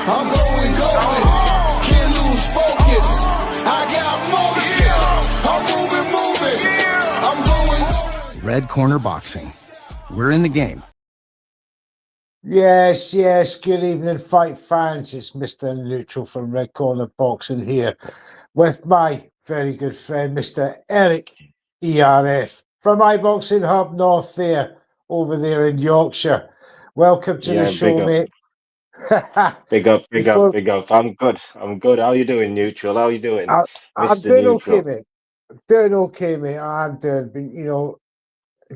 I'm going. Can't lose focus. I got motion. I'm moving. I'm going. Red Corner Boxing. We're in the game. Yes. Good evening, fight fans. It's Mr. Neutral from Red Corner Boxing here with my very good friend, Mr. Eric ERF from IboxingHub North there, over there in Yorkshire. Welcome to the show, mate. Big up. I'm good. How you doing, Neutral? How you doing? I'm doing okay, mate. I'm doing,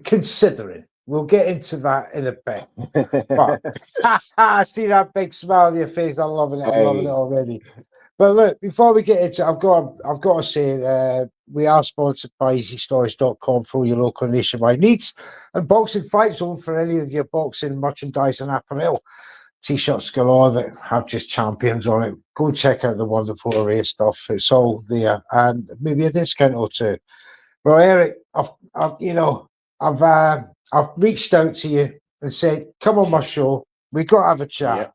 considering. We'll get into that in a bit. But I see that big smile on your face. I'm loving it. I'm loving it already. But look, before we get into it, I've got to say we are sponsored by EasyStories.com for all your local nationwide needs, and Boxing Fight Zone for any of your boxing merchandise and apparel. T-shirts galore that have just champions on it. Go check out the wonderful array of stuff. It's all there, and maybe a discount or two. Well, Eric, I've reached out to you and said, come on my show. We got to have a chat,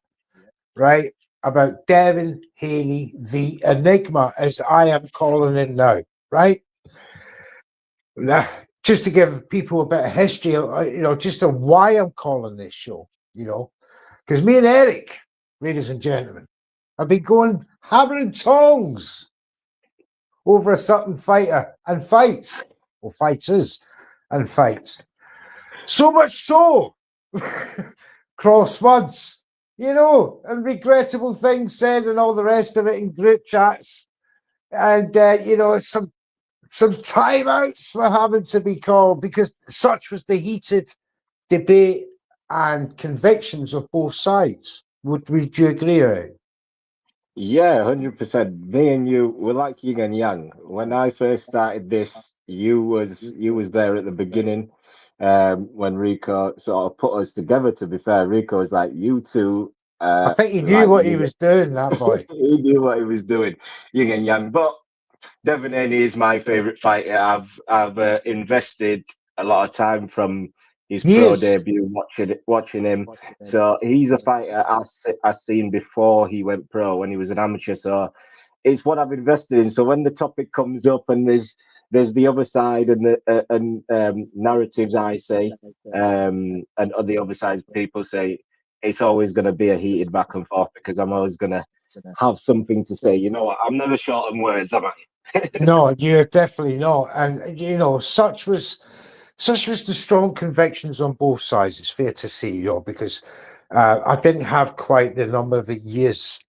right, about Devin Haney, the Enigma, as I am calling him now, right? Now, just to give people a bit of history, just of why I'm calling this show, because me and Eric, ladies and gentlemen, have been going hammer and tongs over a certain fighter and fights, or fighters and fights. So much so, crosswords, and regrettable things said and all the rest of it in group chats. And, some timeouts were having to be called because such was the heated debate and convictions of both sides. Would you agree, Eric? Yeah, 100%. Me and you were like yin and yang. When I first started this, you was there at the beginning. When Rico sort of put us together, to be fair, Rico was like, you two. I think he knew what he was doing, that boy. He knew what he was doing, yin and yang. But Devin Haney is my favourite fighter. I've invested a lot of time from his pro debut watching him. So he's a fighter I've seen before he went pro when he was an amateur. So it's what I've invested in. So when the topic comes up and there's the other side and the narratives I say, and on the other side people say, it's always going to be a heated back and forth because I'm always going to have something to say. You know what? I'm never short on words, am I? No, you're definitely not. And such was the strong convictions on both sides. It's fair to say, because I didn't have quite the number of years,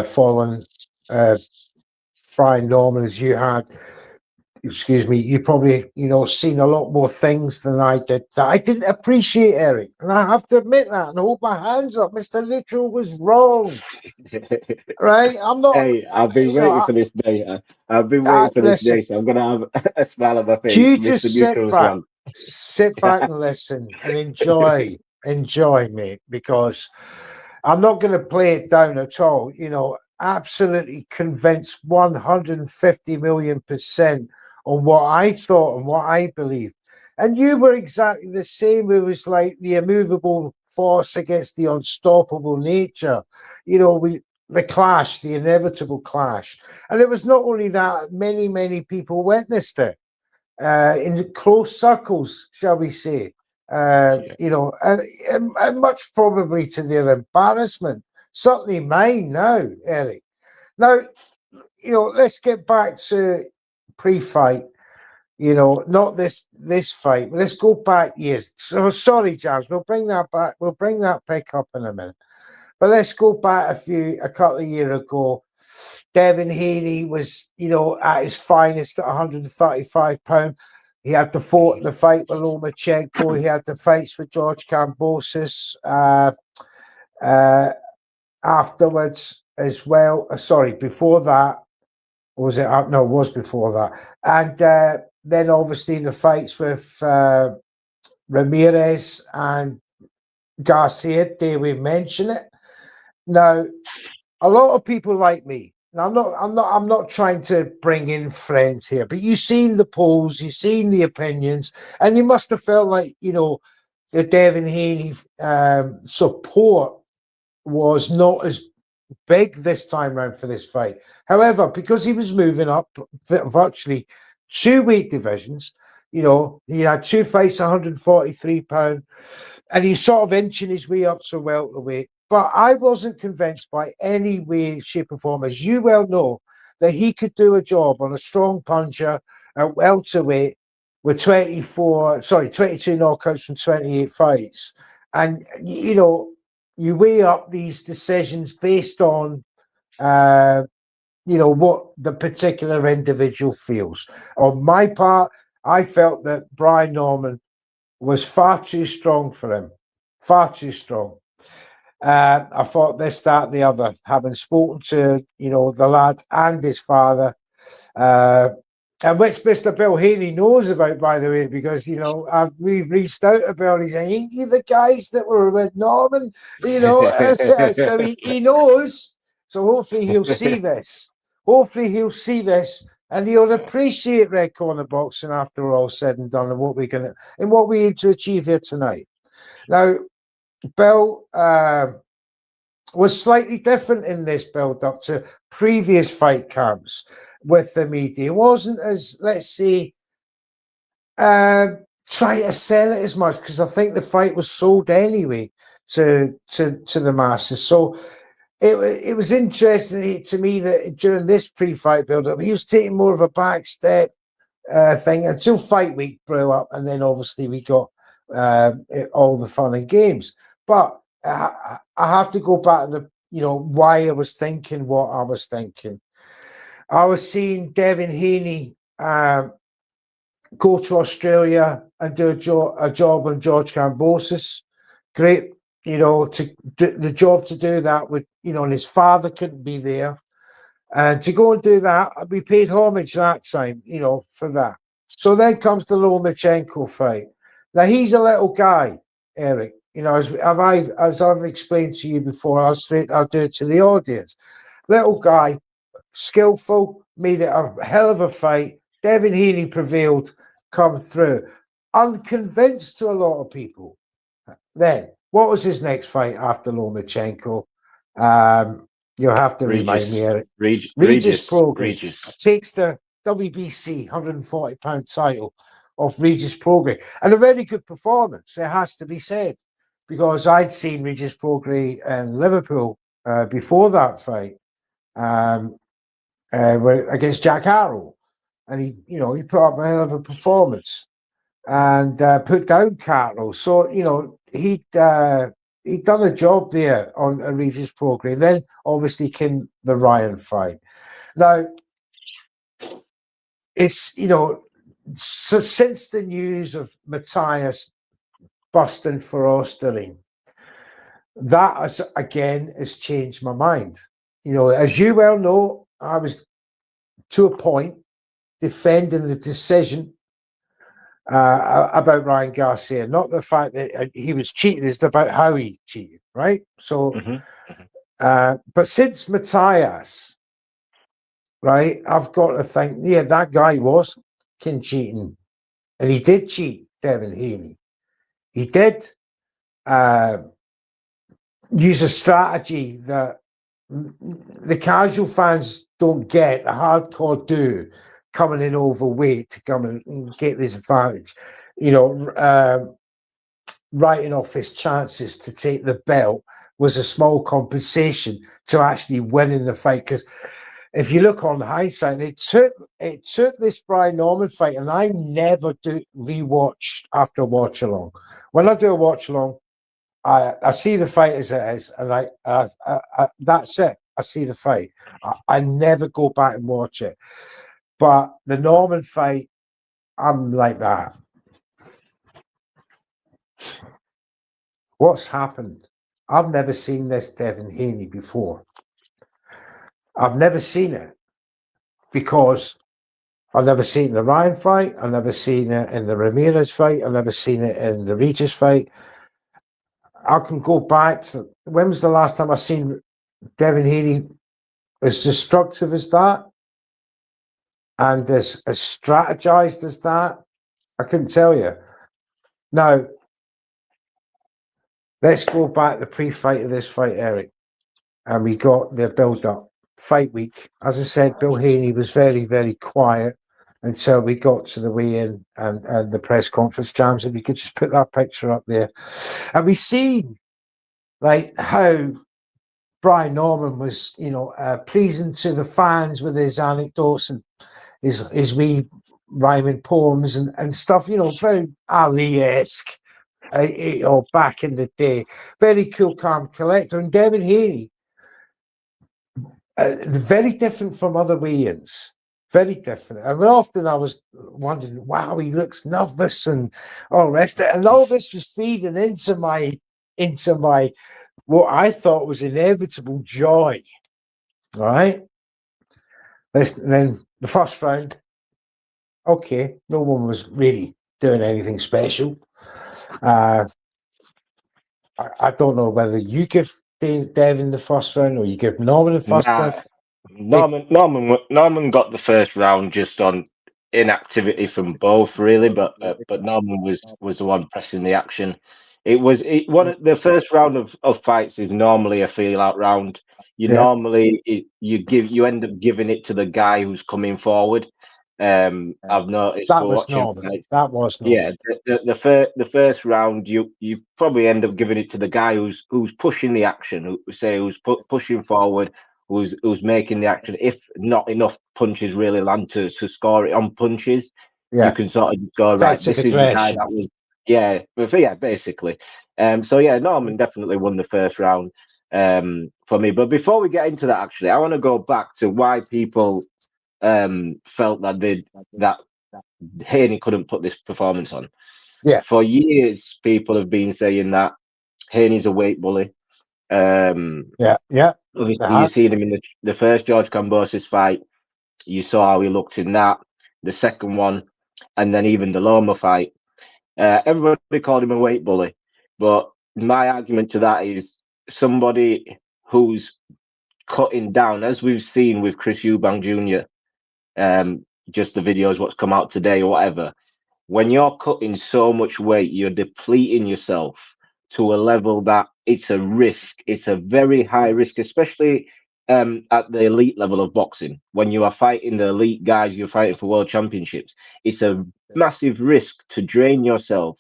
following Brian Norman as you had. Excuse me, you probably, seen a lot more things than I did that I didn't appreciate, Eric. And I have to admit that and hold my hands up. Mr. Neutral was wrong. Right? I'm not. Hey, I've been waiting for this day. I've been waiting for this day, so I'm going to have a smile on my face. You just sit back and listen and enjoy, mate, because I'm not going to play it down at all. Absolutely convinced 150 million% on what I thought and what I believed. And you were exactly the same. It was like the immovable force against the unstoppable nature. The clash, the inevitable clash. And it was not only that, many people witnessed it in close circles, shall we say. And much probably to their embarrassment. Certainly mine now, Eric. Now, let's get back to pre-fight. Not this fight. Let's go back years. So sorry, James. We'll bring that back. We'll bring that pick up in a minute. But let's go back a couple of years ago. Devin Haney was, at his finest at 135 pounds. He had the fight with Lomachenko. He had the fights with George Kambosos. Afterwards as well. Sorry, before that. Was it? No, it was before that. And then obviously the fights with Ramirez and Garcia, dare we mention it? Now, a lot of people like me. Now, I'm not trying to bring in friends here, but you've seen the polls, you've seen the opinions, and you must have felt like, the Devin Haney support was not as big this time round for this fight. However, because he was moving up virtually 2 weight divisions, you know, he had 2 fights, 143 pound, and he's sort of inching his way up to welterweight. But I wasn't convinced by any way, shape, or form, as you well know, that he could do a job on a strong puncher at welterweight with 22 knockouts from 28 fights. And, you know, you weigh up these decisions based on, you know, what the particular individual feels. On my part, I felt that Brian Norman was far too strong for him, far too strong. I thought this, that, the other, having spoken to, you know, the lad and his father, and which Mr. Bill Haney knows about, by the way, because, you know, we've reached out to Bill. He's saying, ain't you the guys that were with Norman? You know, so he knows. So hopefully he'll see this. Hopefully he'll see this, and he'll appreciate Red Corner Boxing after we're all said and done, and what we aim to achieve here tonight. Now, Bill was slightly different in this build-up to previous fight camps with the media. It wasn't as, let's say, try to sell it as much, because I think the fight was sold anyway to the masses. So it was interesting to me that during this pre-fight build-up, he was taking more of a back step thing until fight week blew up, and then obviously we got all the fun and games. But I have to go back to the, you know, why I was thinking what I was thinking. I was seeing Devin Haney go to Australia and do a job on George Kambosos. Great, you know, to do the job, to do that with, you know, and his father couldn't be there. And to go and do that, we paid homage that time, you know, for that. So then comes the Lomachenko fight. Now, he's a little guy, Eric. You know, as I've explained to you before, I'll do it to the audience. Little guy, skillful, made it a hell of a fight. Devin Haney prevailed, come through. Unconvinced to a lot of people. Then, what was his next fight after Lomachenko? You'll have to remind me, Eric. Regis Prograis takes the WBC 140-pound title of Regis Prograis. And a very good performance, it has to be said, because I'd seen Regis Prograis in Liverpool before that fight against Jack Harrell. And he put up a hell of a performance and put down Carroll. So, you know, he'd done a job there on Regis Prograis. Then obviously came the Ryan fight. Now, it's, you know, so since the news of Matthias busting for Osterling, that has changed my mind. You know, as you well know, I was to a point defending the decision about Ryan Garcia, not the fact that he was cheating, it's about how he cheated, right? So, but since Matthias, right, I've got to think, yeah, that guy was cheating, and he did cheat, Devin Haney. He did use a strategy that the casual fans don't get, the hardcore do, coming in overweight to come and get this advantage, you know, writing off his chances to take the belt was a small compensation to actually winning the fight. Because if you look on hindsight, it took this Brian Norman fight, and I never do rewatch after a watch along. When I do a watch along, I see the fight as it is, and I that's it. I see the fight. I never go back and watch it. But the Norman fight, I'm like that. What's happened? I've never seen this Devin Haney before. I've never seen it because I've never seen the Ryan fight. I've never seen it in the Ramirez fight. I've never seen it in the Regis fight. I can go back to, when was the last time I seen Devin Haney as destructive as that and as strategized as that? I couldn't tell you. Now, let's go back to the pre-fight of this fight, Eric. and we got the build-up fight week. As I said, Bill Haney was very, very quiet until we got to the weigh-in and the press conference. Jams, if you could just put that picture up there. And we seen like how Brian Norman was, pleasing to the fans with his anecdotes and his wee rhyming poems and stuff, very Ali-esque, back in the day. Very cool, calm collector. And Devin Haney, very different from other weigh-ins. Very different. And often I was wondering, wow, he looks nervous and all the rest of it. And all this was feeding into my what I thought was inevitable joy. All right. And then the first round, okay, no one was really doing anything special. I don't know whether you give Devin the first round or you give Norman the first round. Norman got the first round just on inactivity from both, really, but Norman was the one pressing the action. The first round of fights is normally a feel out round. You end up giving it to the guy who's coming forward. I've noticed that was Norman. That was Norman. Yeah, the first round you probably end up giving it to the guy who's pushing the action, who's pushing forward, who's making the action. If not enough punches really land to score it on punches, you can sort of go right. This is the guy that was. Yeah, basically. Norman definitely won the first round for me. But before we get into that, actually, I want to go back to why people felt that Haney couldn't put this performance on. Yeah. For years, people have been saying that Haney's a weight bully. Obviously, you seen him in the first George Kambosos fight. You saw how he looked in that. The second one, and then even the Loma fight. Everybody called him a weight bully, but my argument to that is somebody who's cutting down, as we've seen with Chris Eubank Jr., just the videos, what's come out today or whatever. When you're cutting so much weight, you're depleting yourself to a level that it's a risk. It's a very high risk, especially at the elite level of boxing. When you are fighting the elite guys, you're fighting for world championships. It's a massive risk to drain yourself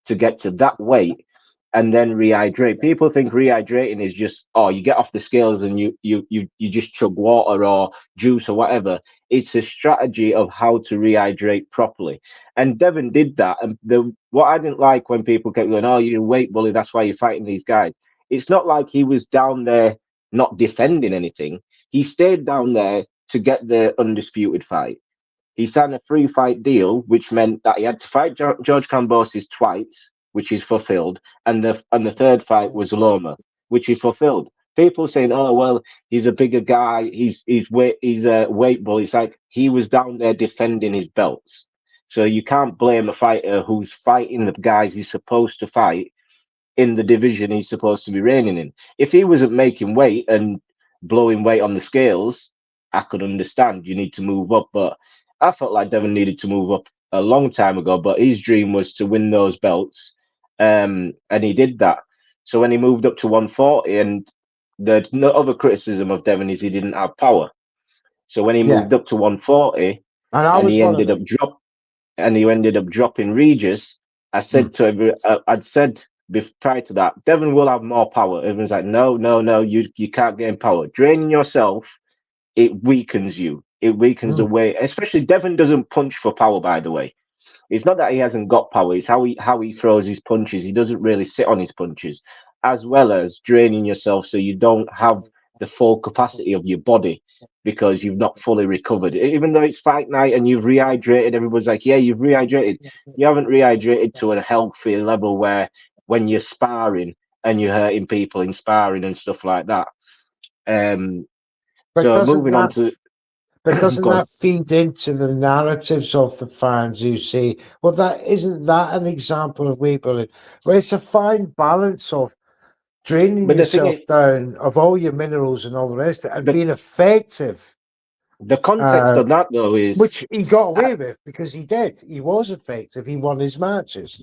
to get to that weight and then rehydrate. People think rehydrating is just, you get off the scales and you just chug water or juice or whatever. It's a strategy of how to rehydrate properly. And Devin did that. And what I didn't like when people kept going, you're a weight bully, that's why you're fighting these guys. It's not like he was down there not defending anything. He stayed down there to get the undisputed fight. He signed a 3-fight deal, which meant that he had to fight George Kambosos twice, which is fulfilled, and the third fight was Loma, which is fulfilled. People saying, he's a bigger guy, he's a weight bully. It's like he was down there defending his belts. So you can't blame a fighter who's fighting the guys he's supposed to fight in the division he's supposed to be reigning in. If he wasn't making weight and blowing weight on the scales, I could understand you need to move up, but I felt like Devin needed to move up a long time ago, but his dream was to win those belts, and he did that. So when he moved up to 140, and the other criticism of Devin is he didn't have power. So when he moved up to 140, and he ended up dropping Regis, I said to I'd said prior to that, Devin will have more power. Everyone's like, no, you can't gain power. Draining yourself, it weakens you. It weakens the way, especially Devin doesn't punch for power, by the way. It's not that he hasn't got power, it's how he throws his punches. He doesn't really sit on his punches, as well as draining yourself so you don't have the full capacity of your body because you've not fully recovered. Even though it's fight night and you've rehydrated, everyone's like, yeah, you've rehydrated. You haven't rehydrated to a healthy level where when you're sparring and you're hurting people in sparring and stuff like that. But doesn't that feed into the narratives of the fans who say, well, isn't that an example of weight bullying? Well, it's a fine balance of draining yourself down of all your minerals and all the rest of it and being effective. The context of that, though, is... Which he got away with because he did. He was effective. He won his matches.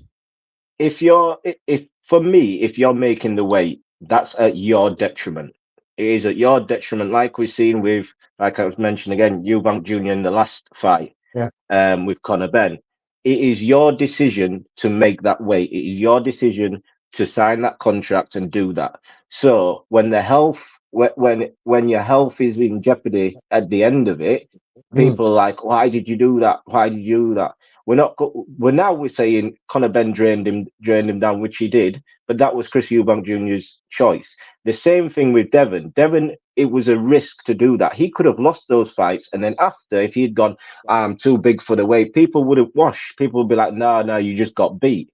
For me, if you're making the weight, that's at your detriment. It is at your detriment, like we've seen with, like I was mentioning again, Eubank Jr. in the last fight, Yeah. with Conor Ben. It is your decision to make that weight. It is your decision to sign that contract and do that. So when the health, when your health is in jeopardy at the end of it, Mm. people are like, why did you do that? Why did you do that? We're saying Conor Ben drained him down, which he did, but that was Chris Eubank Jr.'s choice. The same thing with Devin. Devin, it was a risk to do that. He could have lost those fights, and then after, if he'd gone, I'm too big for the weight, people would have washed. People would be like, no, you just got beat.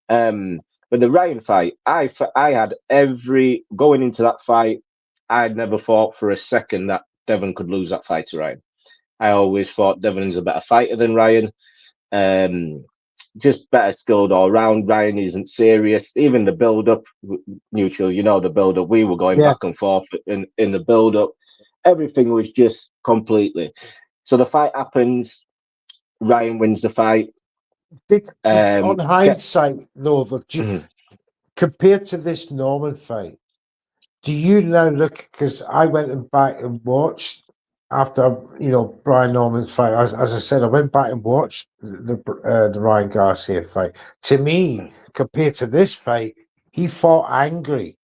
But the Ryan fight, I had every going into that fight, I'd never thought for a second that Devin could lose that fight to Ryan. I always thought Devin is a better fighter than Ryan. Just better skilled all round. Ryan isn't serious. Even the build up, neutral, the build up. We were going back and forth in the build up. Everything was just completely. So the fight happens. Ryan wins the fight. On hindsight, though, compared to this Norman fight, do you now look? Because I went back and watched after Brian Norman's fight. As I said, I went back and watched the Ryan Garcia fight. To me, compared to this fight, he fought angry,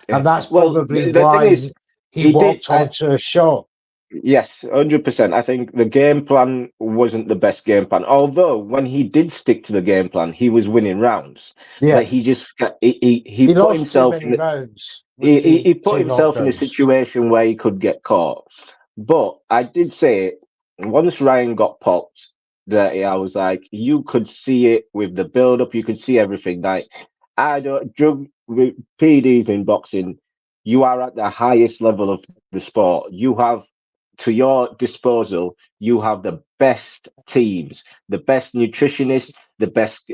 and that's probably the why thing is, he walked onto a shot. Yes, 100%. I think the game plan wasn't the best game plan. Although when he did stick to the game plan, he was winning rounds. Yeah, but he just he put lost too himself many rounds. he put two himself in a knockdowns. situation where he could get caught. But I did say once Ryan got popped dirty, I was like, you could see it with the build up, you could see everything. Like I don't drug with PDs in boxing, you are at the highest level of the sport. You have to your disposal, you have the best teams, the best nutritionists, the best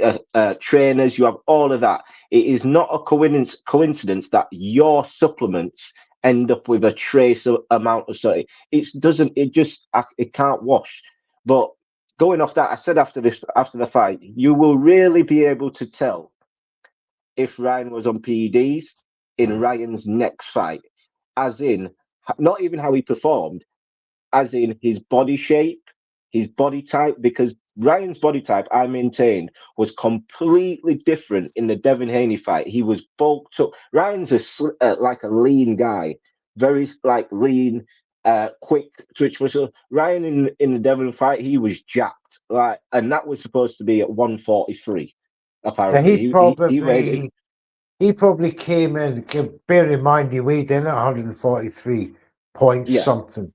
trainers. You have all of that. It is not a coincidence that your supplements end up with a trace amount of something. It can't wash. But going off that, I said after the fight, you will really be able to tell if Ryan was on PEDs in Ryan's next fight, as in not even how he performed, as in his body shape, his body type, because Ryan's body type, I maintained, was completely different in the Devin Haney fight. He was bulked up. Ryan's like a lean guy, very like lean, quick twitch muscle. Ryan in the Devin fight, he was jacked, like, and that was supposed to be at 143. Apparently, he probably came in. Bear in mind, he weighed in at 143 point something.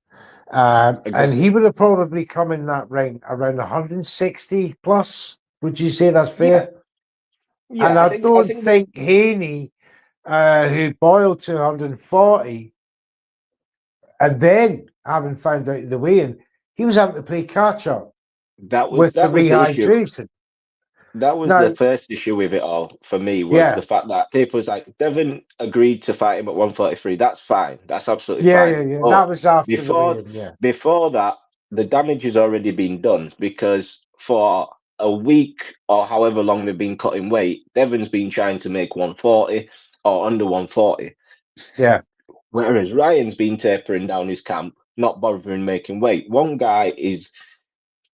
And he would have probably come in that ring around 160 plus. Would you say that's fair? Yeah. And I don't think Haney, who boiled to 140, and then having found out the weigh-in, he was having to play catch up with the rehydration. That was the first issue with it all for me, was the fact that people was like, Devin agreed to fight him at 143. That's fine. That's absolutely fine. Yeah. That was after before that, the damage has already been done, because for a week or however long they've been cutting weight, Devin's been trying to make 140 or under 140. Yeah. Whereas Ryan's been tapering down his camp, not bothering making weight. One guy is,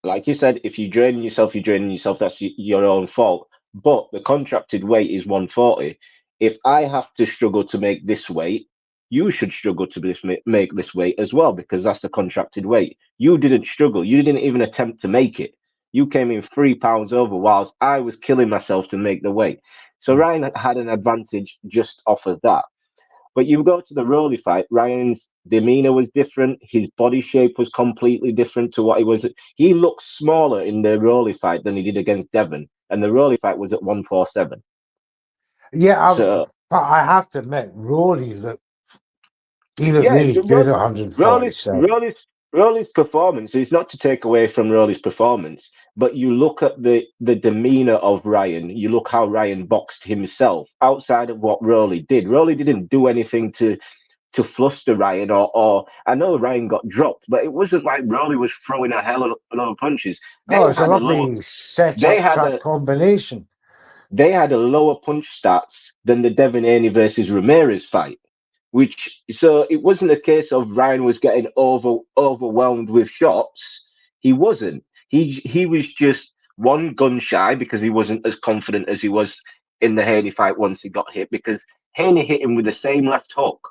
like you said, if you're draining yourself, that's your own fault. But the contracted weight is 140. If I have to struggle to make this weight, you should struggle to make this weight as well, because that's the contracted weight. You didn't struggle. You didn't even attempt to make it. You came in 3 pounds over, whilst I was killing myself to make the weight. So Ryan had an advantage just off of that. But you go to the Rolly fight, Ryan's demeanor was different. His body shape was completely different to what he was. He looked smaller in the Rolly fight than he did against Devin. And the Rolly fight was at 147. Yeah, but I have to admit, Rolly looked really good at 147. Rolly's performance is not to take away from Rolly's performance, but you look at the demeanor of Ryan, you look how Ryan boxed himself outside of what Rolly did. Rolly didn't do anything to fluster Ryan, or I know Ryan got dropped, but it wasn't like Rolly was throwing a hell of a lot of punches. It's a lovely set-up combination. They had a lower punch stats than the Devin Haney versus Ramirez fight, So it wasn't a case of Ryan was getting overwhelmed with shots. He wasn't. He was just one gun shy because he wasn't as confident as he was in the Haney fight once he got hit, because Haney hit him with the same left hook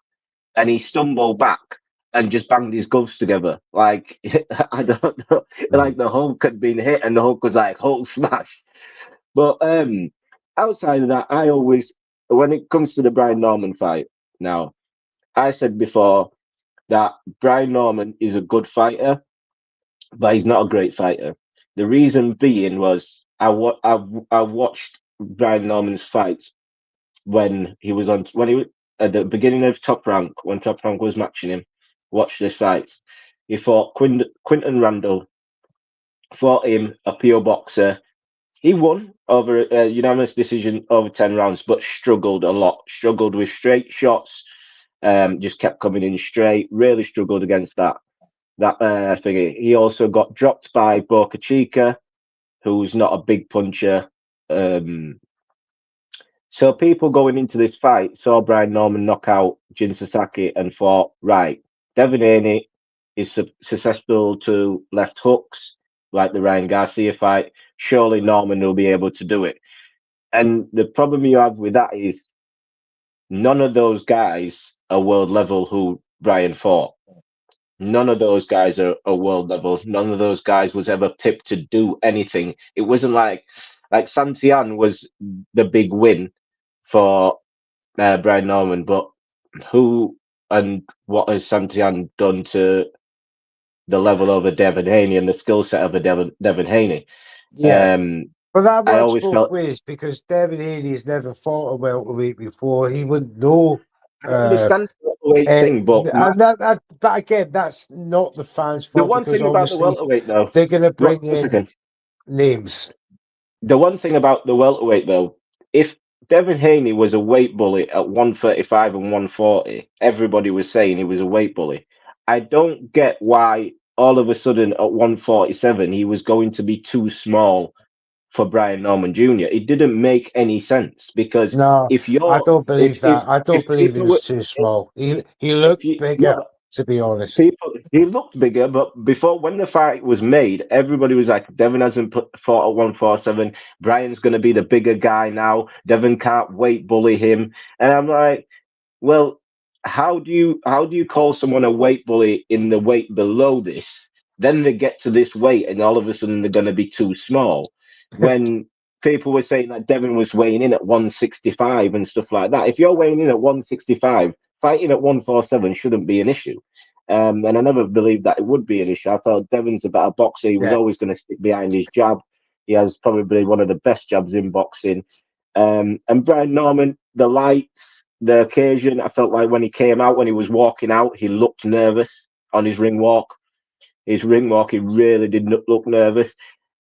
and he stumbled back and just banged his gloves together. Like, I don't know, like the hook had been hit and the hook was like Hulk smash. But outside of that, I always, when it comes to the Brian Norman fight, now, I said before that Brian Norman is a good fighter, but he's not a great fighter. The reason being was I watched Brian Norman's fights when he was on, when he was at the beginning of Top Rank, when Top Rank was matching him. Watch his fights. He fought Quinton Randall, fought him, a pure boxer. He won over a unanimous decision over 10 rounds, but struggled a lot. Struggled with straight shots. Just kept coming in straight. Really struggled against that figure. He also got dropped by Boca Chica, who's not a big puncher. So people going into this fight saw Brian Norman knock out Jin Sasaki and thought, right, Devin Haney is susceptible to left hooks, like the Ryan Garcia fight. Surely Norman will be able to do it. And the problem you have with that is none of those guys are world level who Brian fought. None of those guys are world level. None of those guys was ever picked to do anything. It wasn't like Santian was the big win for Brian Norman, but who and what has Santian done to the level of a Devin Haney and the skill set of a Devin Haney? Yeah. But that I works always both felt ways, because Devin Haney has never fought a welterweight before. He wouldn't know. I understand the weight thing, but But again, that's not the fans' the fault, one because thing about the obviously welterweight, though, they're going to bring one in second. names. The one thing about the welterweight, though, if Devin Haney was a weight bully at 135 and 140, everybody was saying he was a weight bully. I don't get why all of a sudden at 147 he was going to be too small for Brian Norman Jr. It didn't make any sense, because No, if I you're don't believe that. I don't if believe he people was were too small. He if looked you bigger, no, to be honest. people, he looked bigger, but before, when the fight was made, everybody was like, Devin hasn't fought at 147. Brian's going to be the bigger guy now. Devin can't weight bully him. And I'm like, well, how do you call someone a weight bully in the weight below this? Then they get to this weight and all of a sudden they're going to be too small. When people were saying that Devin was weighing in at 165 and stuff like that. If you're weighing in at 165, fighting at 147 shouldn't be an issue. And I never believed that it would be an issue. I thought Devin's a better boxer. He was always going to stick behind his jab. He has probably one of the best jabs in boxing. And Brian Norman, the lights, the occasion, I felt like when he came out, when he was walking out, he looked nervous on his ring walk. He really did not look nervous.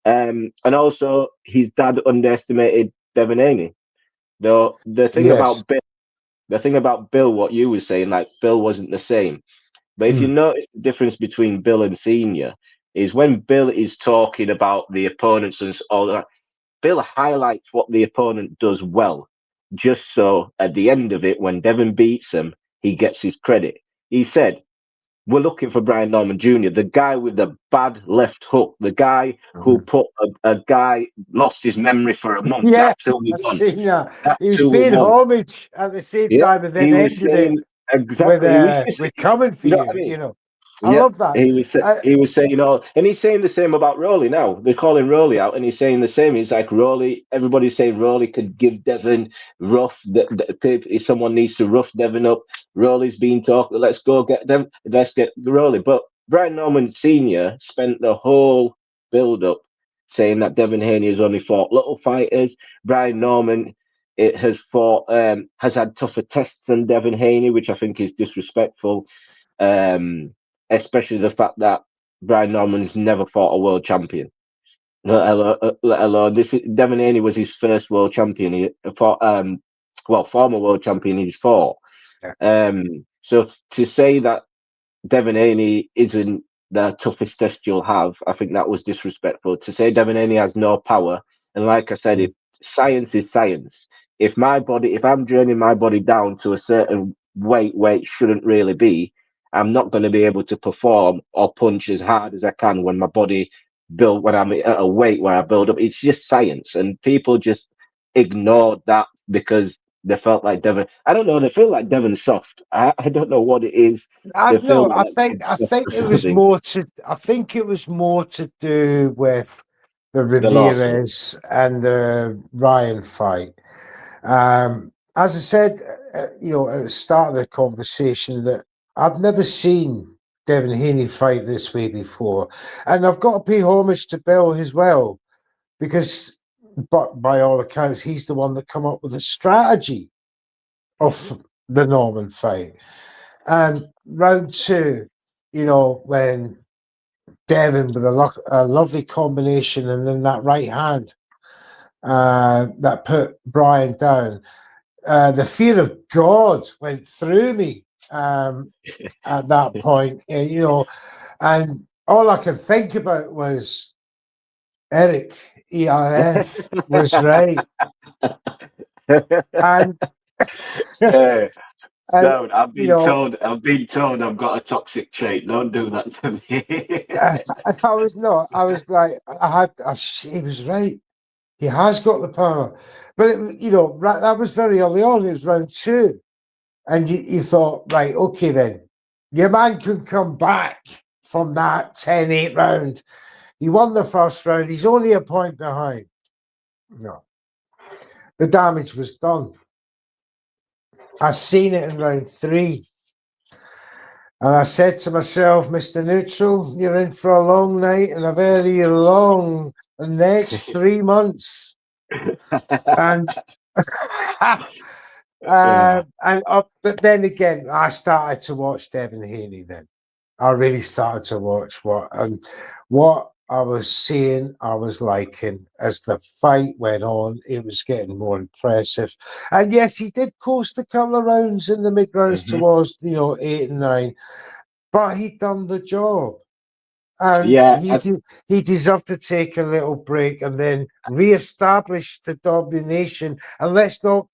And also, his dad underestimated Devin Haney. The thing about Bill, what you were saying, like Bill wasn't the same. But if you notice the difference between Bill and Senior, is when Bill is talking about the opponents and all that, Bill highlights what the opponent does well, just so at the end of it, when Devin beats him, he gets his credit. He said, we're looking for Brian Norman Jr., the guy with the bad left hook, the guy who put a guy lost his memory for a month. Yeah, That's who we I've want. seen that. He That's was who we paying want. homage at the same Yeah, time, and then he was ended it saying with exactly. He was just, "We're coming for you know you." what I mean? I Yeah, love that. he was saying all, and he's saying the same about Rowley now. They're calling Rowley out, and he's saying the same. He's like, Rowley. Everybody's saying Rowley could give Devin rough. If someone needs to rough Devin up, Rowley's been talking. Let's go get them. Let's get Rowley. But Brian Norman Senior spent the whole build up saying that Devin Haney has only fought little fighters. Brian Norman has had tougher tests than Devin Haney, which I think is disrespectful. Especially the fact that Brian Norman's never fought a world champion. Let alone Devin Haney was his first world champion. He fought, former world champion he's fought. So to say that Devin Haney isn't the toughest test you'll have, I think that was disrespectful. To say Devin Haney has no power, and like I said, science is science. If I'm draining my body down to a certain weight shouldn't really be, I'm not going to be able to perform or punch as hard as I can when my body build when I'm at a weight where I build up. It's just science, and people just ignored that because they felt like Devin. I don't know. They feel like Devin's soft. I don't know what it is. They feel No, I like think Devin's I soft think or it was something. more to I think it was more to do with the The lawsuit. Ramirez and the Ryan fight. As I said, at the start of the conversation, that I've never seen Devin Haney fight this way before, and I've got to pay homage to Bill as well, because, but by all accounts, he's the one that come up with the strategy of the Norman fight. And round two, when Devin with a lovely combination, and then that right hand that put Brian down. The fear of God went through me at that point, and all I could think about was Eric ERF was right, and Yeah. and No, I've been told I've got a toxic trait. Don't do that to me. I was not. I was like, he was right. He has got the power, but that was very early on. It was round two, and you thought, right, okay, then your man can come back from that 10-8 round. He won the first round. He's only a point behind. No, the damage was done. I seen it in round three. And I said to myself, Mr. Neutral, you're in for a long night and a very long next 3 months. And but then again, I started to watch Devin Haney. Then I really started to watch what I was seeing. I was liking as the fight went on. It was getting more impressive, and yes, he did coast a couple of rounds in the mid rounds towards 8 and 9, but he done the job. And Yeah, he deserved to take a little break and then re-establish the domination. And let's not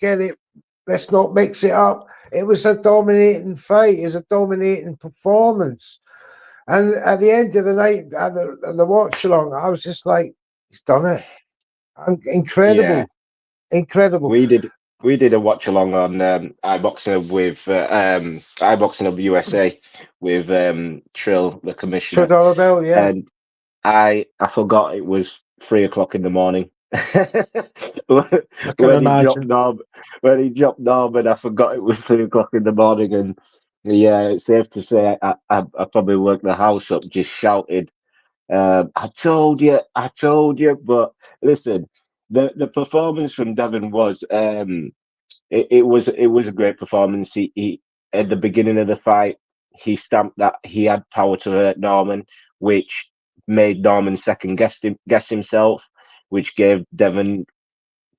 mix it up. It was a dominating fight. It was a dominating performance. And at the end of the night, at the watch along, I was just like, he's done it. yeah. Incredible. Incredible. We did a watch along on iBoxing with iBoxing of USA with Trill, the For commissioner, dollar bill, yeah. and I forgot it was 3 o'clock in the morning. I can imagine. When he dropped Norman, I forgot it was 3 o'clock in the morning, and yeah, it's safe to say I probably worked the house up just shouting, I told you, I told you. But listen, the performance from Devin was it was a great performance. He at the beginning of the fight, he stamped that he had power to hurt Norman, which made Norman guess himself, which gave Devin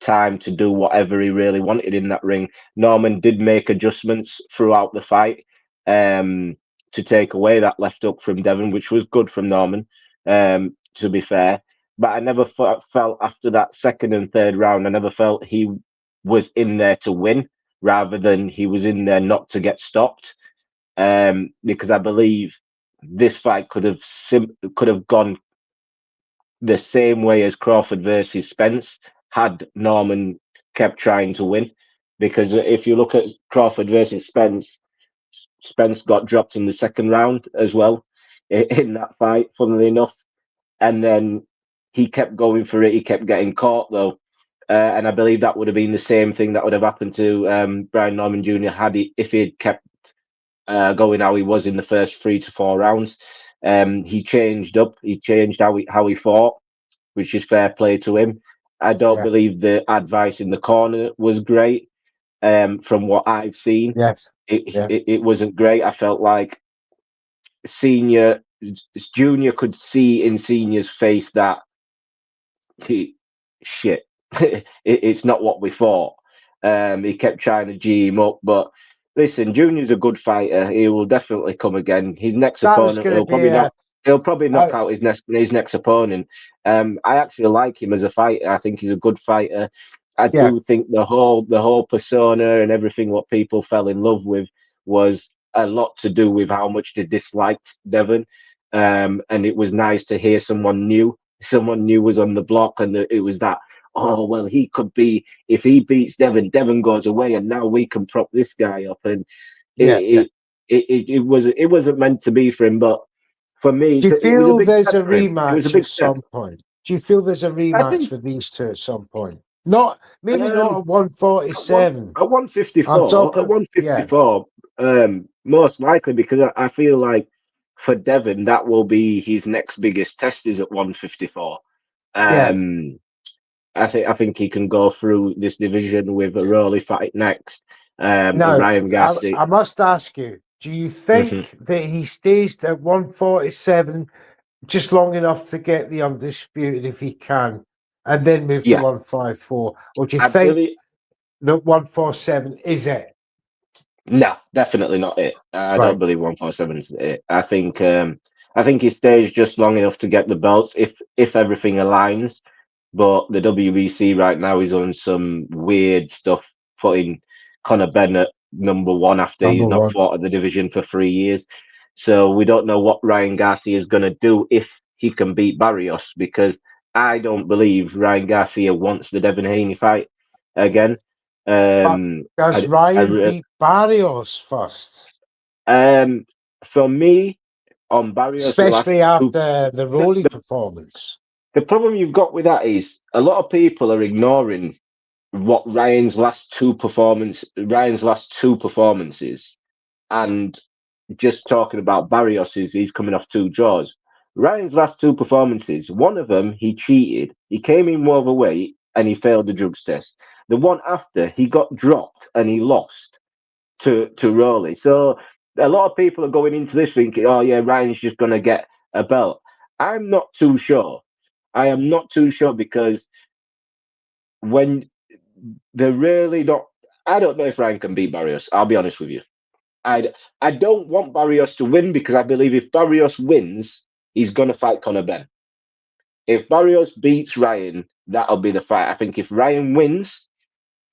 time to do whatever he really wanted in that ring. Norman did make adjustments throughout the fight to take away that left hook from Devin, which was good from Norman, to be fair. But I never felt after that second and third round, I never felt he was in there to win rather than he was in there not to get stopped. Because I believe this fight could have gone the same way as Crawford versus Spence had Norman kept trying to win. Because if you look at Crawford versus Spence, Spence got dropped in the second round as well in that fight, funnily enough. And then he kept going for it. He kept getting caught, though. And I believe that would have been the same thing that would have happened to Brian Norman Jr. If he had kept going how he was in the first 3 to 4 rounds. He changed up. He changed how he fought, which is fair play to him. I don't Yeah. believe the advice in the corner was great. From what I've seen, Yes. It wasn't great. I felt like Junior could see in Senior's face that shit, it's not what we thought. He kept trying to G him up, but listen, Junior's a good fighter. He will definitely come again. His next That was opponent, going to be he'll probably knock out his next opponent. I actually like him as a fighter. I think he's a good fighter. I do think the whole persona and everything what people fell in love with was a lot to do with how much they disliked Devin. And it was nice to hear someone new. Someone new was on the block, and it was that, oh, well, he could be, if he beats Devin, Devin goes away, and now we can prop this guy up. And Yeah, yeah. it wasn't meant to be for him, but for me, Do you it was a feel big there's step a for him. It was a rematch at big step. some point? Do you feel there's a I rematch think with these two at some point? Not maybe not at 147. at I'm 154, talking, yeah, most likely, because I feel like for Devin, that will be his next biggest test is at 154. yeah. I think he can go through this division with a Rolly fight next. Now, Ryan Garcia. I must ask you, do you Mhm. think that he stays at 147 just long enough to get the undisputed if he can, and then move to Yeah, 154? Or do you I think believe. that 147 is it? No, definitely not it. I don't Right. believe 147 is it. I think he stays just long enough to get the belts if everything aligns. But the WBC right now is on some weird stuff, putting Conor Bennett #1 after Number he's not one. fought at the division for 3 years. So we don't know what Ryan Garcia is going to do if he can beat Barrios, because I don't believe Ryan Garcia wants the Devin Haney fight again. But does I, Ryan I, beat Barrios first? um, for me, on Barrios' last Especially two, after the the, Rolly the, performance. the problem you've got with that is a lot of people are ignoring what Ryan's last two performances, and just talking about Barrios is he's coming off two draws. Ryan's last two performances, one of them he cheated. He came in more overweight and he failed the drugs test. The one after he got dropped and he lost to Rowley. So a lot of people are going into this thinking, oh yeah, Ryan's just gonna get a belt. I'm not too sure. I am not too sure, because when they're really not, I don't know if Ryan can beat Barrios. I'll be honest with you. I don't want Barrios to win, because I believe if Barrios wins, he's gonna fight Conor Ben. If Barrios beats Ryan, that'll be the fight. I think if Ryan wins,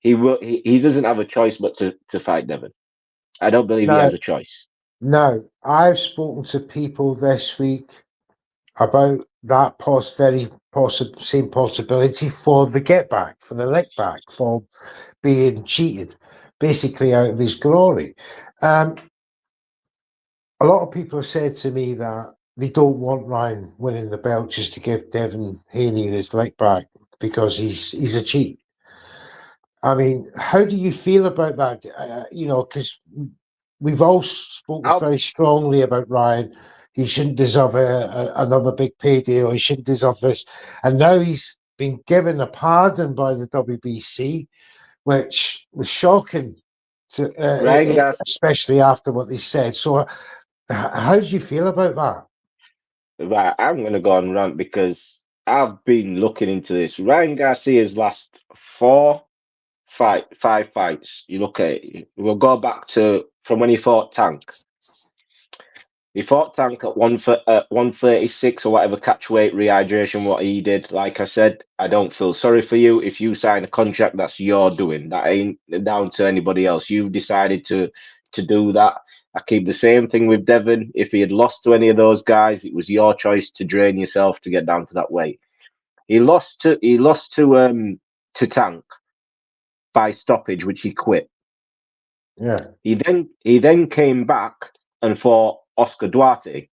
he will. He doesn't have a choice but to fight Devin. I don't believe he No, has a choice. no. I've spoken to people this week about that same possibility for the get back, for the lick back, for being cheated, basically out of his glory. A lot of people have said to me that they don't want Ryan winning the belt just to give Devin Haney his lick back because he's a cheat. I mean, how do you feel about that? Because we've all spoken I'll very strongly about Ryan. He shouldn't deserve another big payday, or he shouldn't deserve this. And now he's been given a pardon by the WBC, which was shocking, Ryan Gas. especially after what they said. So, how do you feel about that? Right, I'm gonna go on rant because I've been looking into this. Ryan Garcia's last five fights. You look at it. We'll go back to from when he fought Tank. He fought Tank at 136 or whatever catch weight rehydration. What he did, like I said, I don't feel sorry for you. If you sign a contract, that's your doing. That ain't down to anybody else. You've decided to do that. I keep the same thing with Devin. If he had lost to any of those guys, it was your choice to drain yourself to get down to that weight. He lost to Tank by stoppage, which he quit. Yeah, He then came back and fought Oscar Duarte.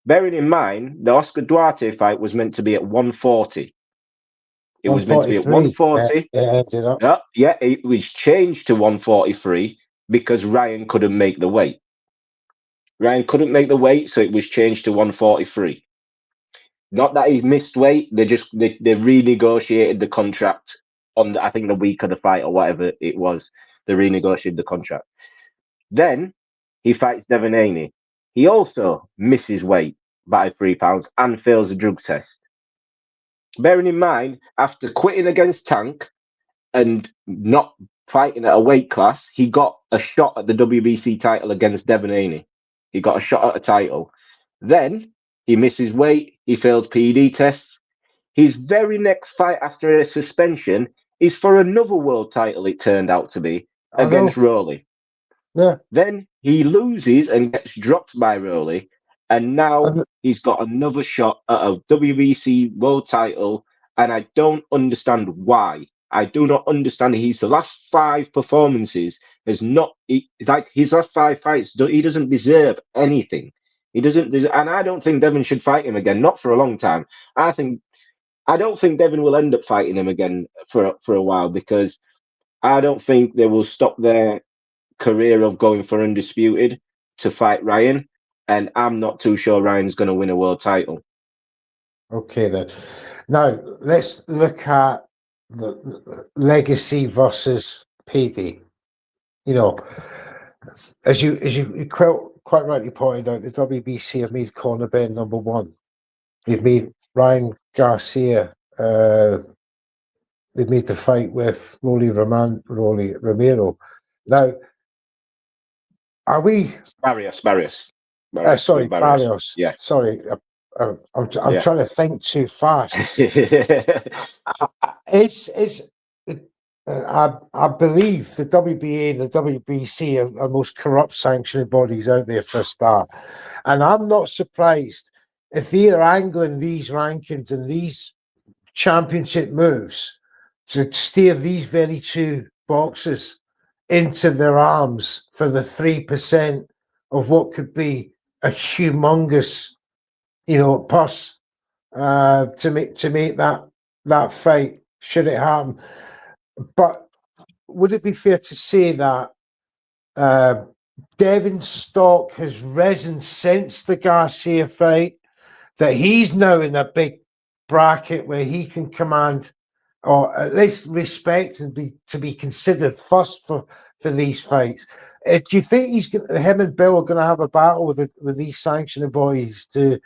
Bearing in mind, the Oscar Duarte fight was meant to be at 140. It was meant to be at 143. 140. Ended up. Yeah, it was changed to 143 because Ryan couldn't make the weight. Ryan couldn't make the weight, so it was changed to 143. Not that he missed weight, they renegotiated the contract on I think the week of the fight or whatever it was. They renegotiated the contract. Then he fights Devin Haney. He also misses weight by 3 pounds and fails the drug test. Bearing in mind, after quitting against Tank and not fighting at a weight class, he got a shot at the WBC title against Devin Haney. He got a shot at a title. Then he misses weight. He fails PED tests. His very next fight after a suspension is for another world title, it turned out to be, I know. against Rowley. Yeah. Then he loses and gets dropped by Rowley, and now And, he's got another shot at a WBC world title, and I don't understand why. I do not understand. His last 5 performances has not like his last 5 fights. He doesn't deserve anything. He doesn't, and I don't think Devin should fight him again. Not for a long time. I don't think Devin will end up fighting him again for a while because I don't think they will stop their career of going for undisputed to fight Ryan, and I'm not too sure Ryan's going to win a world title. okay, then. Now, let's look at the legacy versus payday. You know, as you quite rightly pointed out, the WBC have made Conor Benn #1. They've made Ryan Garcia. They made the fight with Rolly Romero. Now, are we? Barrios. Sorry, Barrios. Yeah. Sorry, I'm trying to think too fast. I believe the WBA and the WBC are the most corrupt sanctioning bodies out there for a start, and I'm not surprised if they are angling these rankings and these championship moves to steer these very two boxes into their arms for the 3% of what could be a humongous, purse to make that fight should it happen. But would it be fair to say that Devin's stock has risen since the Garcia fight, that he's now in a big bracket where he can command or at least respect and be considered first for these fights? Do you think him and Bill are going to have a battle with these sanctioning bodies to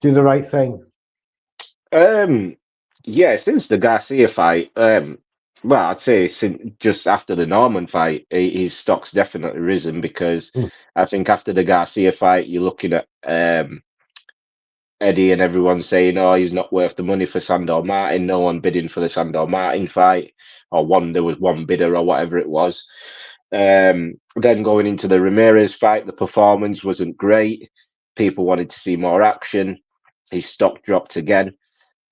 do the right thing? Yeah, since the Garcia fight, well, I'd say since just after the Norman fight, his stock's definitely risen because I think after the Garcia fight, you're looking at Eddie and everyone saying, "Oh, he's not worth the money for Sandor Martin." No one bidding for the Sandor Martin fight, or there was one bidder or whatever it was. Then going into the Ramirez fight, the performance wasn't great. People wanted to see more action. His stock dropped again.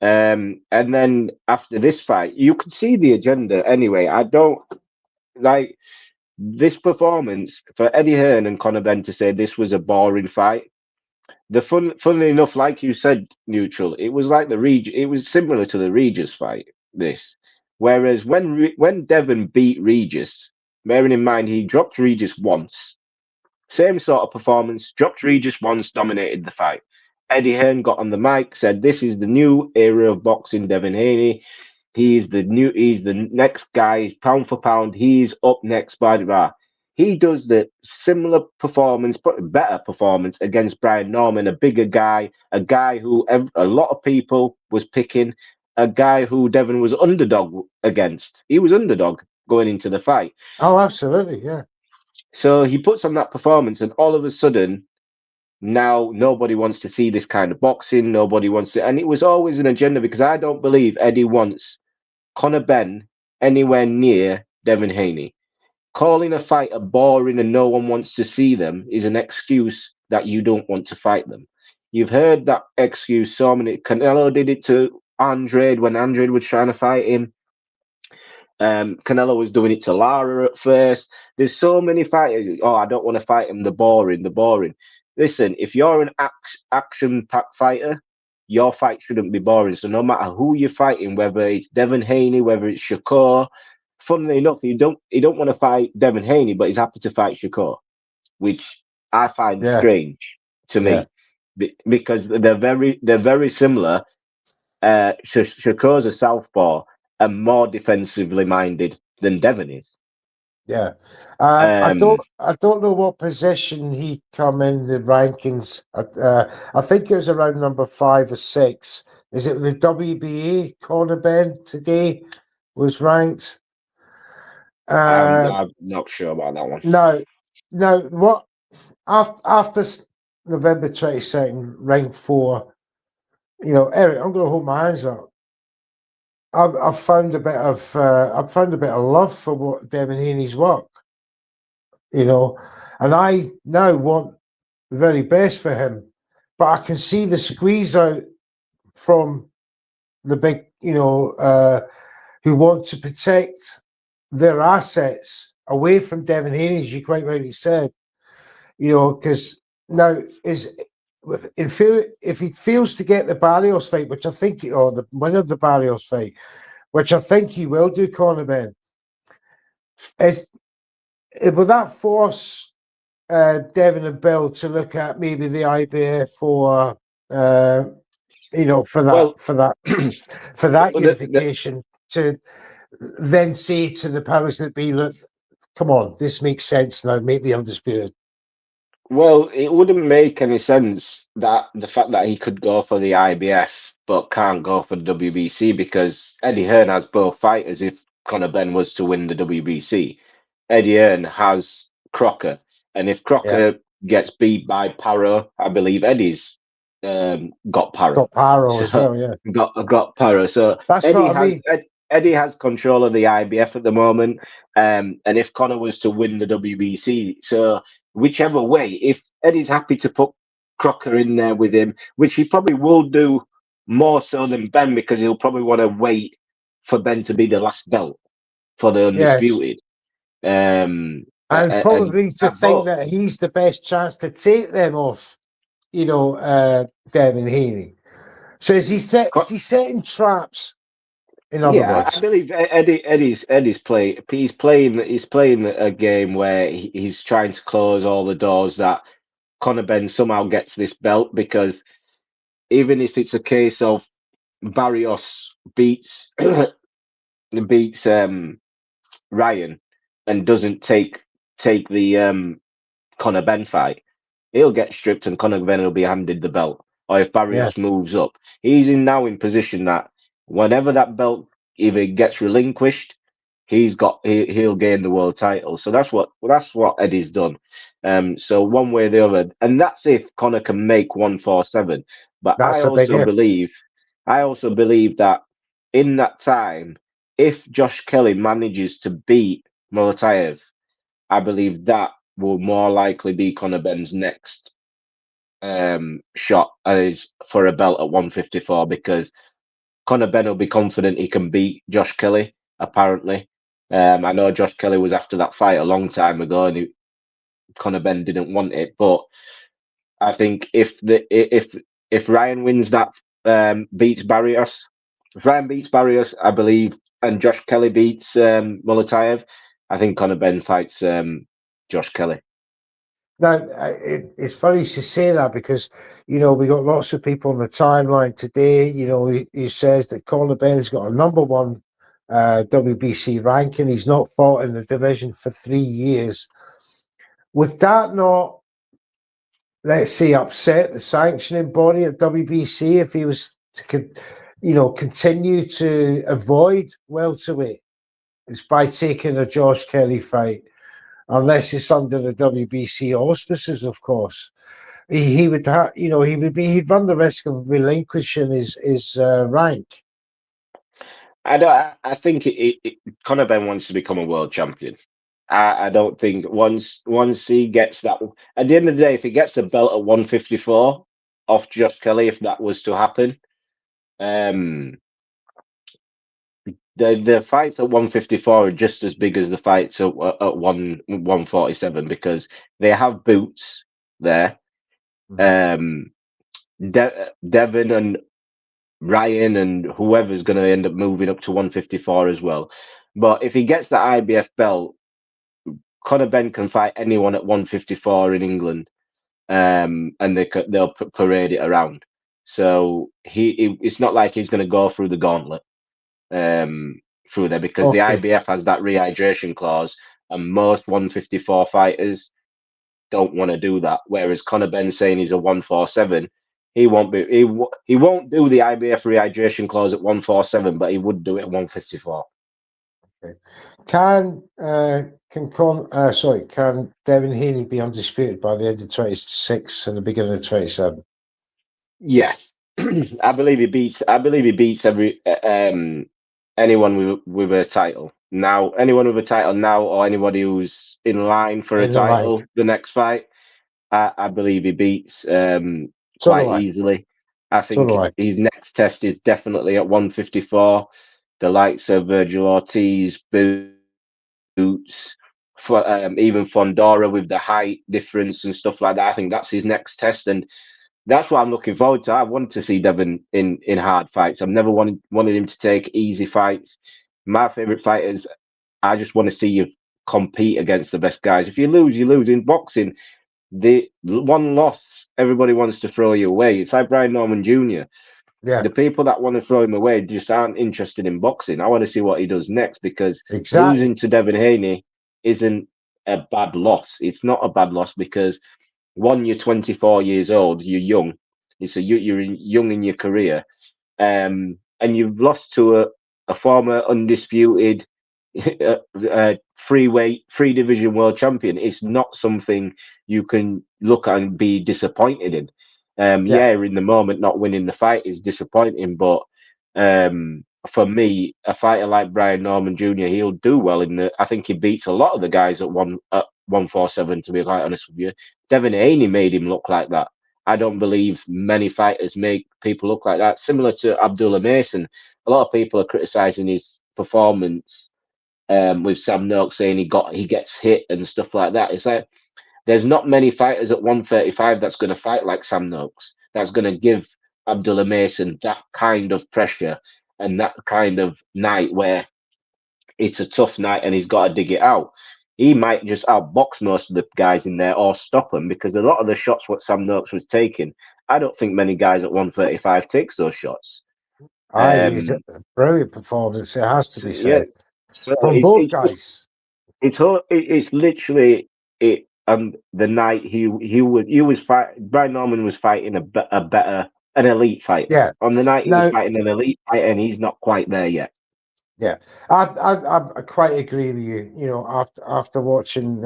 And then after this fight, you could see the agenda anyway. I don't like this performance for Eddie Hearn and Conor Benn to say this was a boring fight. Funnily enough, like you said, Neutral, it was like it was similar to the Regis fight. This, whereas when Devin beat Regis, bearing in mind he dropped Regis once, same sort of performance, dropped Regis once, dominated the fight. Eddie Hearn got on the mic, said, "This is the new era of boxing, Devin Haney. He's the next guy, pound for pound. He's up next, blah, blah, blah." He does the similar performance, but better performance against Brian Norman, a bigger guy, a guy who a lot of people was picking, a guy who Devin was underdog against. He was underdog going into the fight. Oh, absolutely, yeah. So he puts on that performance, and all of a sudden, now nobody wants to see this kind of boxing. Nobody wants to, and it was always an agenda because I don't believe Eddie wants Conor Benn anywhere near Devin Haney. Calling a fighter boring and no one wants to see them is an excuse that you don't want to fight them. You've heard that excuse so many. Canelo did it to Andrade when Andrade was trying to fight him. Canelo was doing it to Lara at first. There's so many fighters. Oh, I don't want to fight him. The boring. Listen, if you're an action-packed fighter, your fight shouldn't be boring. So no matter who you're fighting, whether it's Devin Haney, whether it's Shakur, funnily enough, he don't want to fight Devin Haney, but he's happy to fight Shakur, which I find strange to me because they're very similar. Shakur's a southpaw and more defensively minded than Devin is. Yeah, I don't know what position he come in the rankings. I think it was around number 5 or 6. Is it the WBA? Conor Benn today was ranked. I'm not sure about that one. No. What after November 22nd, rank 4? Eric, I'm going to hold my hands up. I've found a bit of love for what Devin Haney's work. you know, and I now want the very best for him, but I can see the squeeze out from the big, who want to protect their assets away from Devin Haney, as you quite rightly said, because now if he fails to get the Barrios fight, which I think, or the winner of the Barrios fight, which I think he will do, Conor Benn, will that force Devin and Bill to look at maybe the IBF for for that unification, to then say to the powers that be, look, come on, this makes sense now, make the undisputed. Well, it wouldn't make any sense that the fact that he could go for the IBF but can't go for the WBC, because Eddie Hearn has both fighters if Conor Benn was to win the WBC. Eddie Hearn has Crocker, and if Crocker gets beat by Paro, I believe Eddie's got Paro. Got Paro as well, yeah. Got Paro. So that's Eddie what I mean. Eddie has control of the IBF at the moment, and if Conor was to win the WBC, so whichever way, if Eddie's happy to put Crocker in there with him, which he probably will do more so than Ben, because he'll probably want to wait for Ben to be the last belt for the undisputed. And probably to think that he's the best chance to take them off, Devin Haney. So is he setting traps? In other words, I believe Eddie's playing. He's playing a game where he's trying to close all the doors that Conor Benn somehow gets this belt, because even if it's a case of Barrios beats Ryan and doesn't take the Conor Benn fight, he'll get stripped and Conor Benn will be handed the belt. Or if Barrios moves up, he's now in position that whenever that belt either gets relinquished, he'll gain the world title. So that's what Eddie's done. So one way or the other, and that's if Conor can make 147. But I also believe that in that time, if Josh Kelly manages to beat Molitaev, I believe that will more likely be Conor Benn's next shot is for a belt at 154, because Conor Benn will be confident he can beat Josh Kelly, apparently. I know Josh Kelly was after that fight a long time ago, and Conor Benn didn't want it. But I think if Ryan wins that, beats Barrios, if Ryan beats Barrios, I believe, and Josh Kelly beats Molitaev, I think Conor Benn fights Josh Kelly. Now, it's funny to say that, because, we got lots of people on the timeline today, he says that Conor Benn's got a #1 WBC ranking. He's not fought in the division for 3 years. Would that not, let's say, upset the sanctioning body at WBC if he was to, continue to avoid welterweight? It's by taking a Josh Kelly fight. Unless it's under the WBC auspices, of course, he would have, he'd run the risk of relinquishing his rank. I think Conor Benn wants to become a world champion. I don't think once he gets that, at the end of the day, if he gets the belt at 154 off Josh Kelly, if that was to happen, the fights at 154 are just as big as the fights at 147, because they have boots there. Devin and Ryan and whoever's going to end up moving up to 154 as well. But if he gets the IBF belt, Conor Benn can fight anyone at 154 in England, and they'll parade it around. So it's not like he's going to go through the gauntlet. Through there, because the IBF has that rehydration clause, and most 154 fighters don't want to do that. Whereas Conor Benn saying he's a 147, he won't do the IBF rehydration clause at 147, but he would do it at 154. Okay. Can Devin Haney be undisputed by the end of 26 and the beginning of 27? Yes, I believe he beats every anyone with a title. now, anyone with a title now, or anybody who's in line for a In the line. title, the next fight, I believe he beats So do quite I. easily. I So do think I. his next test is definitely at 154. The likes of Virgil Ortiz, Boots, even Fondora with the height difference and stuff like that. I think that's his next test, and that's what I'm looking forward to. I want to see Devin in hard fights. I've never wanted him to take easy fights. My favorite fighters, I just want to see you compete against the best guys. If you lose, you lose. In boxing, the one loss, everybody wants to throw you away. It's like Brian Norman Jr. Yeah, The people that want to throw him away just aren't interested in boxing. I want to see what he does next, because exactly. losing to Devin Haney isn't a bad loss. It's not a bad loss because, one, you're 24 years old, you're young. You're young in your career, and you've lost to a former undisputed free division world champion. It's not something you can look at and be disappointed in. Yeah, Yeah, in the moment, not winning the fight is disappointing, but for me, a fighter like Brian Norman Jr., he'll do well in the. I think he beats a lot of the guys at 147. To be quite honest with you, Devin Haney made him look like that. I don't believe many fighters make people look like that. Similar to Abdullah Mason, a lot of people are criticizing his performance with Sam Noakes, saying he gets hit and stuff like that. It's like there's not many fighters at 135 that's going to fight like Sam Noakes. That's going to give Abdullah Mason that kind of pressure and that kind of night where it's a tough night and he's got to dig it out. He might just outbox most of the guys in there or stop them, because a lot of the shots what Sam Noakes was taking, I don't think many guys at 135 takes those shots. it's a Um, brilliant performance. It has to so, be yeah, said so from both guys. it's literally it. The night he was fight. Brian Norman was fighting an elite fighter. Yeah. On the night he was Now, fighting an elite fighter, and he's not quite there yet. yeah, I quite agree with you. You know, after watching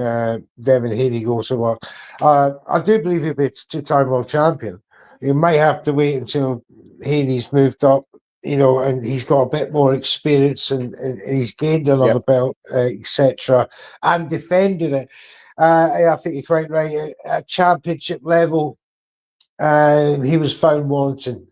Devin Haney go to work, I do believe he'll be a two-time world champion. You may have to wait until Haney's moved up, you know, and he's got a bit more experience and he's gained another Yep. belt, etc., and defended it. I think you're quite right. At championship level, he was found wanting.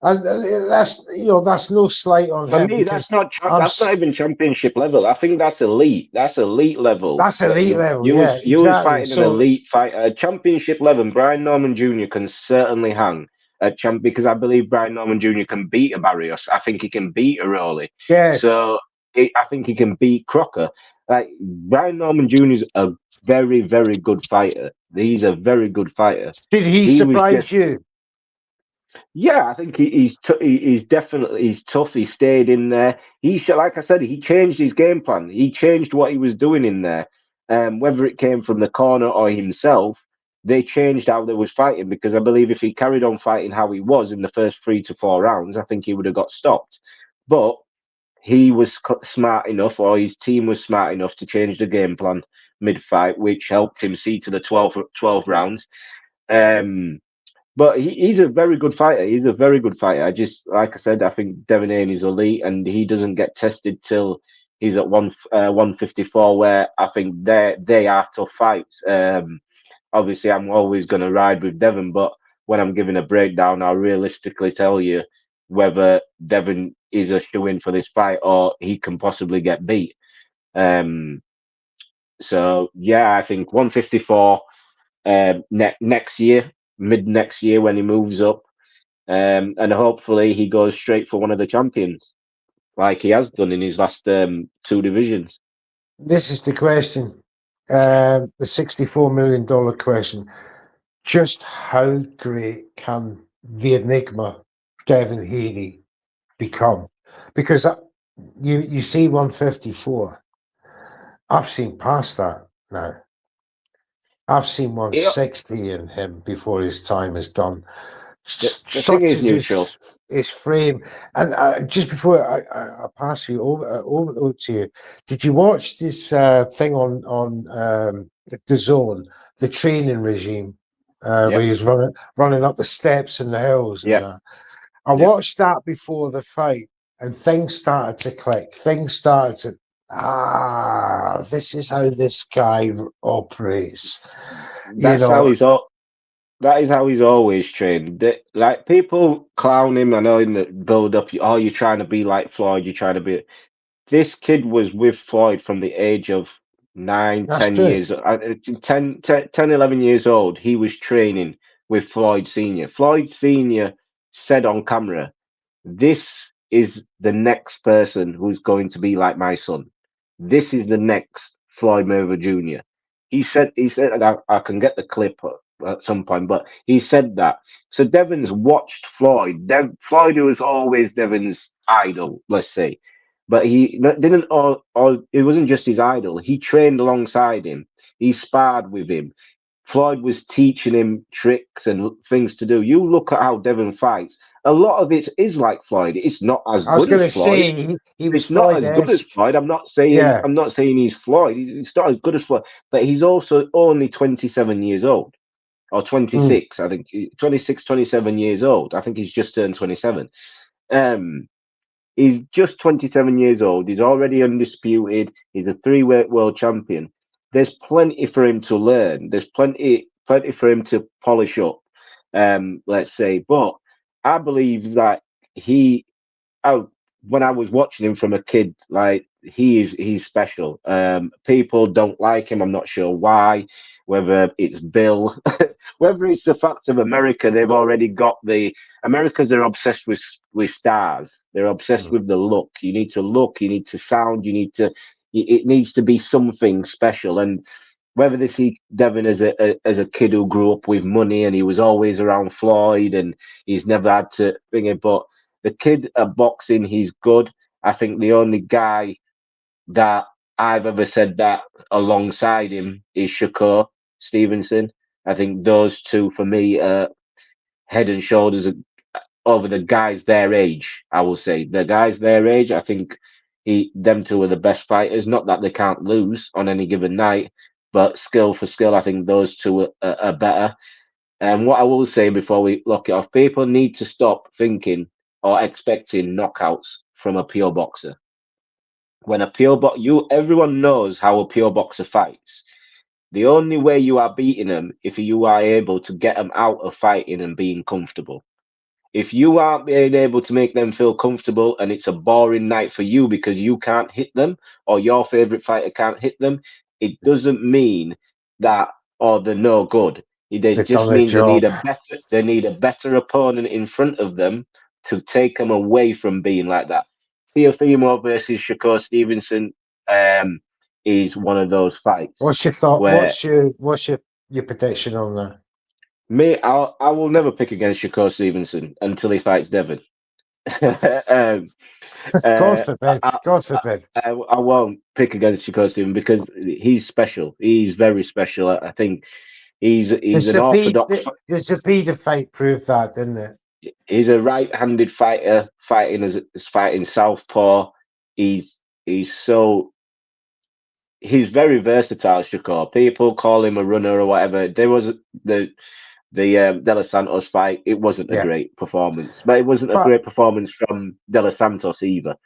And that's no slight on For him me, because that's not even championship level. I think that's elite. That's elite level. that's elite level. Yeah, You was exactly. fighting an So elite fighter. At championship level, Brian Norman Jr. can certainly hang at champ, because I believe Brian Norman Jr. can beat a Barrios. I think he can beat a Rowley. yes, So I think he can beat Crocker. Like, Brian Norman Jr. is a very, very good fighter. He's a very good fighter. did he He was surprise just you? Yeah, I think he's definitely he's tough. He stayed in there. Like I said, he changed his game plan. He changed what he was doing in there. Whether it came from the corner or himself, they changed how they was fighting, because I believe if he carried on fighting how he was in the first 3 to 4 rounds, I think he would have got stopped. But he was smart enough, or his team was smart enough to change the game plan mid-fight, which helped him see to the 12 rounds. But he's a very good fighter. He's a very good fighter. I just, like I said, I think Devin Haney's elite, and he doesn't get tested till he's at 154, where I think they are tough fights. Obviously, I'm always going to ride with Devin, but when I'm giving a breakdown, I'll realistically tell you whether Devin is a shoe-in for this fight or he can possibly get beat. So yeah, I think 154 next year, mid next year when he moves up, and hopefully he goes straight for one of the champions, like he has done in his last 2 divisions. This is the question, the $64 million question. Just how great can the Enigma Devin Haney become? Because you see 154. I've seen past that now. I've seen Yeah, 160 in him before his time is done. the thing Such is, as neutral. his frame. And just before I pass you over to you, did you watch this thing on the Zone, the training regime, where Yep, he's running up the steps and the hills and yep, that? I yep. watched that before the fight, and things started to click. Things started to this is how this guy operates. That's how he's all. That is how he's always trained. Like people clown him. I know in the build up, oh, you're trying to be like Floyd. You're trying to be. This kid was with Floyd from the age of 9, That's 10 true. years, 10, 11 years old. He was training with Floyd Senior. Floyd Senior said on camera, "This is the next person who's going to be like my son. This is the next Floyd Mayweather Jr." He said, and I can get the clip at some point, but he said that. So Devin's watched Floyd. Floyd was always Devin's idol, let's say, but he didn't. All it wasn't just his idol. He trained alongside him. He sparred with him. Floyd was teaching him tricks and things to do. You look at how Devin fights. A lot of it is like Floyd. It's not as I was good going as to Floyd. say he was It's not as good as Floyd-esque. Floyd. I'm not saying Yeah. he's Floyd. It's not as good as Floyd, but he's also only 27 years old or 26. I think 26, 27 years old. I think he's just turned 27. Um, he's just 27 years old. He's already undisputed. He's a three-weight world champion. There's plenty for him to learn. There's plenty for him to polish up. Let's say, but I believe that he oh, when I was watching him from a kid, like he's special. People don't like him. I'm not sure why. Whether it's Bill, whether it's the fact of America, they've already got the Americans are obsessed with stars. They're obsessed with the look. You need to look. You need to sound. You need to. It needs to be something special. And whether they see Devin as a kid who grew up with money and he was always around Floyd and he's never had to think it, but the kid at boxing, he's good. I think the only guy that I've ever said that alongside him is Shakur Stevenson. I think those two, for me, head and shoulders over the guys their age. I will say the guys their age. I think them two are the best fighters. Not that they can't lose on any given night, but skill for skill, I think those two are better. And what I will say before we lock it off, people need to stop thinking or expecting knockouts from a pure boxer. When a pure box, everyone knows how a pure boxer fights. The only way you are beating them if you are able to get them out of fighting and being comfortable. If you aren't being able to make them feel comfortable and it's a boring night for you because you can't hit them or your favorite fighter can't hit them, it doesn't mean that they're no good. It They've just done a means job. they need a better opponent in front of them to take them away from being like that. Teofimo versus Shakur Stevenson is one of those fights What's your thought? where What's your prediction on that? I will never pick against Shakur Stevenson until he fights Devin. um, God uh, forbid. God forbid. I won't pick against Shakur Stevenson because he's special. He's very special. I think he's an orthodox. The Zabita fight proved that, didn't it? He's a right-handed fighter fighting as fighting southpaw. He's so he's very versatile. Shakur. People call him a runner or whatever. There was the De Los Santos fight. It wasn't a Yeah. great performance, but it wasn't a But- great performance from De Los Santos either.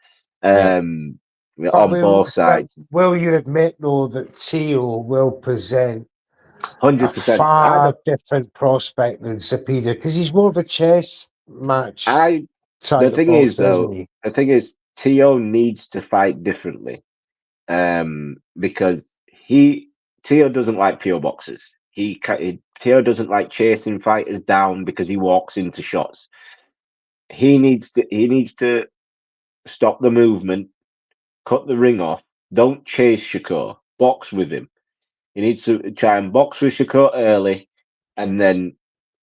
But On both sides, will you admit though that Teo will present a 100%. far different prospect than Zapita because he's more of a chess match The type thing of is, boxer, isn't though, he? the thing is, Teo needs to fight differently, because Teo doesn't like pure boxers. Teo doesn't like chasing fighters down because he walks into shots. He needs to stop the movement, cut the ring off. Don't chase Shakur. Box with him. He needs to try and box with Shakur early, and then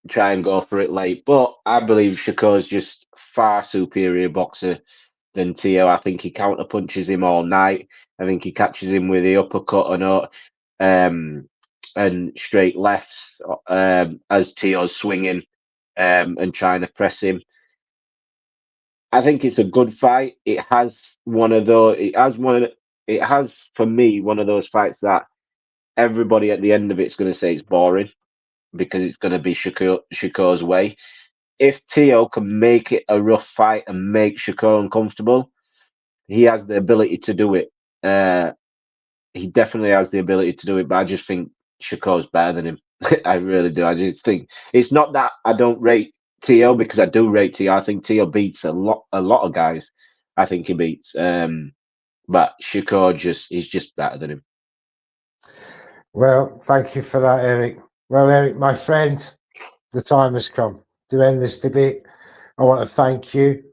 try and go for it late. But I believe Shakur's just far superior boxer than Teo. I think he counter punches him all night. I think he catches him with the uppercut and straight lefts as Teo's swinging and trying to press him. I think it's a good fight. It has one of those. It has for me one of those fights that everybody at the end of it's going to say it's boring because it's going to be Shakur's way. If Teo can make it a rough fight and make Shakur uncomfortable, he has the ability to do it. he definitely has the ability to do it, but I just think Shakur's better than him. I really do. I just think it's not that I don't rate Tio, because I do rate Tio. I think Tio beats a lot of guys. I think he beats. But Shakur he's just better than him. Well, thank you for that, Eric. Well, Eric, my friend, the time has come to end this debate. I want to thank you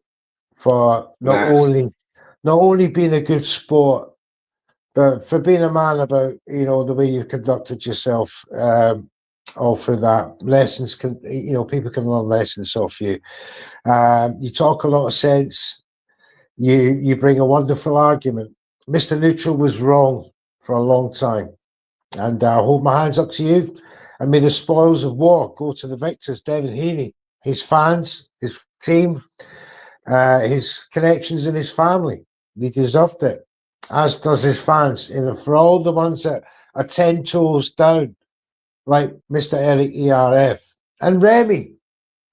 for not only being a good sport, but for being a man about, you know, the way you've conducted yourself all through that. Lessons can, you know, people can learn lessons off you. You talk a lot of sense. You bring a wonderful argument. Mr. Neutral was wrong for a long time. And I hold my hands up to you. And may the spoils of war go to the victors, Devin Haney, his fans, his team, his connections and his family. He deserved it, as does his fans. And for all the ones that are 10 toes down, like Mr. Eric ERF and Remy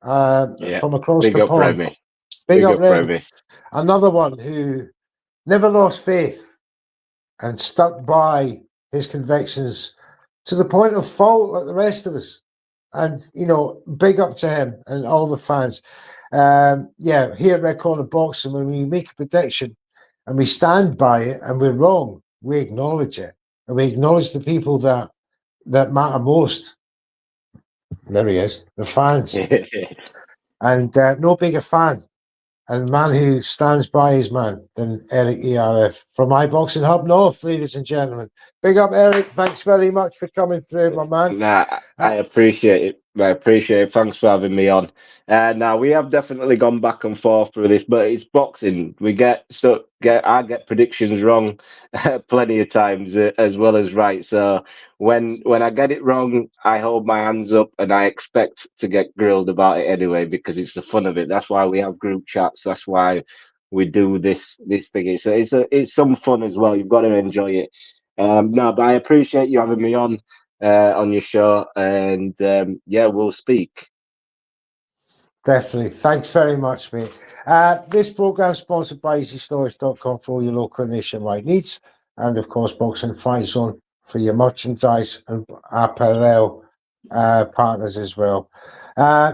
from across big the up pond. Remy. Big up Remy. Another one who never lost faith and stuck by his convictions to the point of fault like the rest of us. And, you know, big up to him and all the fans. Here at Red Corner Boxing, when we make a prediction and we stand by it and we're wrong, we acknowledge it. And we acknowledge the people that matter most. There he is, the fans. And no bigger fan and man who stands by his man than Eric ERF from IboxingHub North, ladies and gentlemen. Big up, Eric. Thanks very much for coming through, my man. Nah, I appreciate it. I appreciate it. Thanks for having me on. Now we have definitely gone back and forth through this, but it's boxing. I get predictions wrong plenty of times as well as right. So when I get it wrong, I hold my hands up and I expect to get grilled about it anyway, because it's the fun of it. That's why we have group chats. That's why we do this thing. It's some fun as well. You've got to enjoy it. No, but I appreciate you having me on your show, and we'll speak. Definitely. Thanks very much, mate. This program is sponsored by EasyStorage.com for all your local and nationwide needs, and of course, Boxing Fight Zone for your merchandise and apparel partners as well.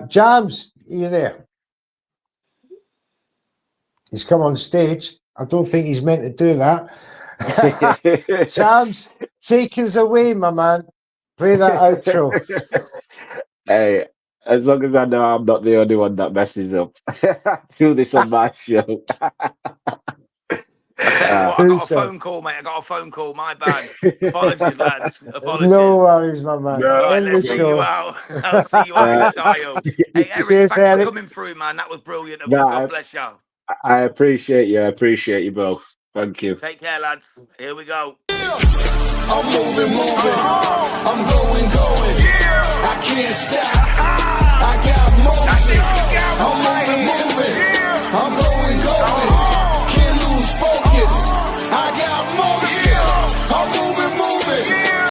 Jams, are you there? He's come on stage. I don't think he's meant to do that. Jams, take us away, my man. Play that outro. Hey, as long as I know I'm not the only one that messes up, do this on my show. I tell you what, I got a phone call, mate. I got a phone call. My bad. Apologies, lads. Apologies. No worries, my man. No, right, let's see you out. I'll see you out in style. Hey, Eric, cheers, thanks Eric. for coming through, man. That was brilliant of you. God bless you. I appreciate you. I appreciate you both. Thank you. Take care, lads. Here we go. I'm moving. I'm